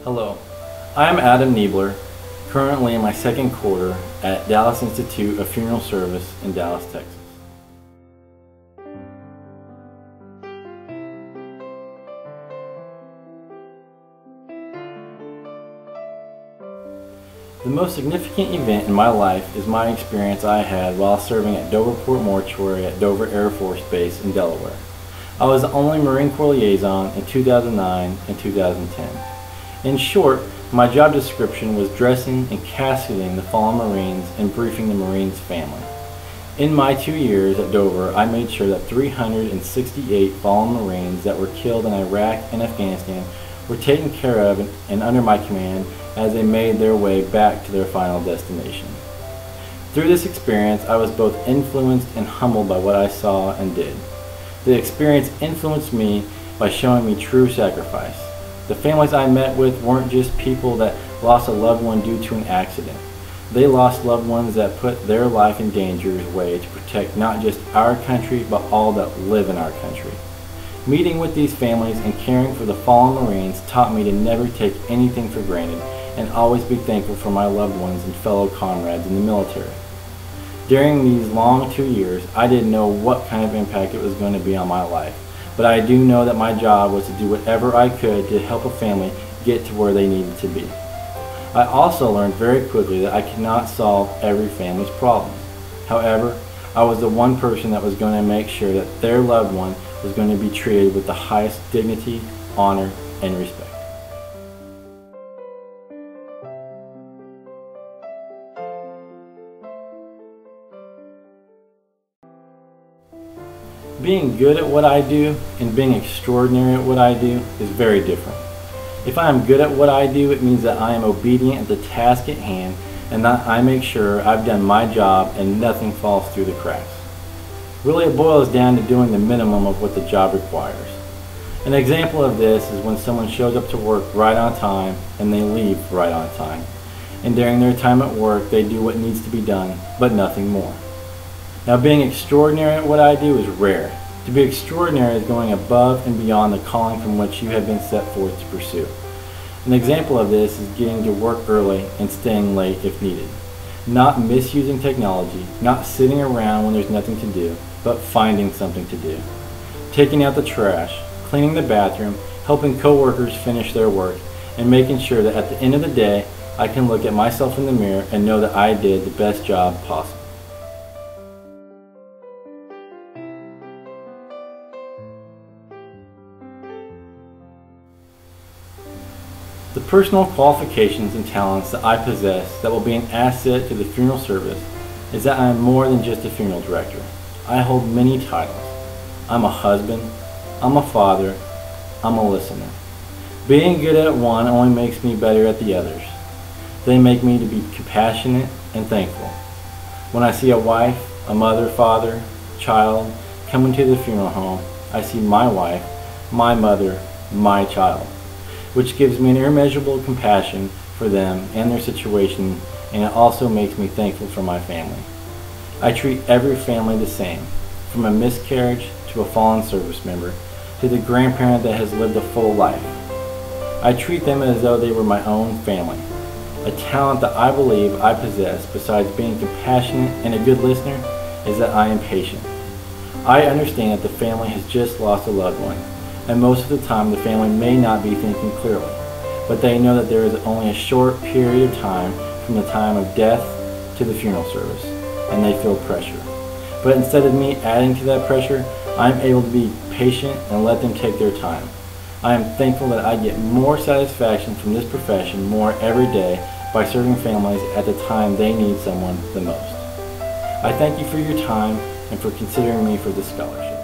Hello, I'm Adam Knebler, currently in my second quarter at Dallas Institute of Funeral Service in Dallas, Texas. The most significant event in my life is my experience I had while serving at Doverport Mortuary at Dover Air Force Base in Delaware. I was the only Marine Corps liaison in 2009 and 2010. In short, my job description was dressing and casketing the fallen Marines and briefing the Marines' family. In my 2 years at Dover, I made sure that 368 fallen Marines that were killed in Iraq and Afghanistan were taken care of and under my command as they made their way back to their final destination. Through this experience, I was both influenced and humbled by what I saw and did. The experience influenced me by showing me true sacrifice. The families I met with weren't just people that lost a loved one due to an accident. They lost loved ones that put their life in danger's way to protect not just our country, but all that live in our country. Meeting with these families and caring for the fallen Marines taught me to never take anything for granted and always be thankful for my loved ones and fellow comrades in the military. During these long 2 years, I didn't know what kind of impact it was going to be on my life, but I do know that my job was to do whatever I could to help a family get to where they needed to be. I also learned very quickly that I could not solve every family's problems. However, I was the one person that was going to make sure that their loved one was going to be treated with the highest dignity, honor, and respect. Being good at what I do and being extraordinary at what I do is very different. If I am good at what I do, it means that I am obedient at the task at hand and that I make sure I've done my job and nothing falls through the cracks. Really, it boils down to doing the minimum of what the job requires. An example of this is when someone shows up to work right on time and they leave right on time. And during their time at work, they do what needs to be done, but nothing more. Now, being extraordinary at what I do is rare. To be extraordinary is going above and beyond the calling from which you have been set forth to pursue. An example of this is getting to work early and staying late if needed. Not misusing technology, not sitting around when there's nothing to do, but finding something to do. Taking out the trash, cleaning the bathroom, helping coworkers finish their work, and making sure that at the end of the day, I can look at myself in the mirror and know that I did the best job possible. The personal qualifications and talents that I possess that will be an asset to the funeral service is that I am more than just a funeral director. I hold many titles. I'm a husband, I'm a father, I'm a listener. Being good at one only makes me better at the others. They make me to be compassionate and thankful. When I see a wife, a mother, father, child come into the funeral home, I see my wife, my mother, my child, which gives me an immeasurable compassion for them and their situation, and it also makes me thankful for my family. I treat every family the same, from a miscarriage to a fallen service member, to the grandparent that has lived a full life. I treat them as though they were my own family. A talent that I believe I possess, besides being compassionate and a good listener, is that I am patient. I understand that the family has just lost a loved one, and most of the time the family may not be thinking clearly, but they know that there is only a short period of time from the time of death to the funeral service, and they feel pressure. But instead of me adding to that pressure, I am able to be patient and let them take their time. I am thankful that I get more satisfaction from this profession more every day by serving families at the time they need someone the most. I thank you for your time and for considering me for this scholarship.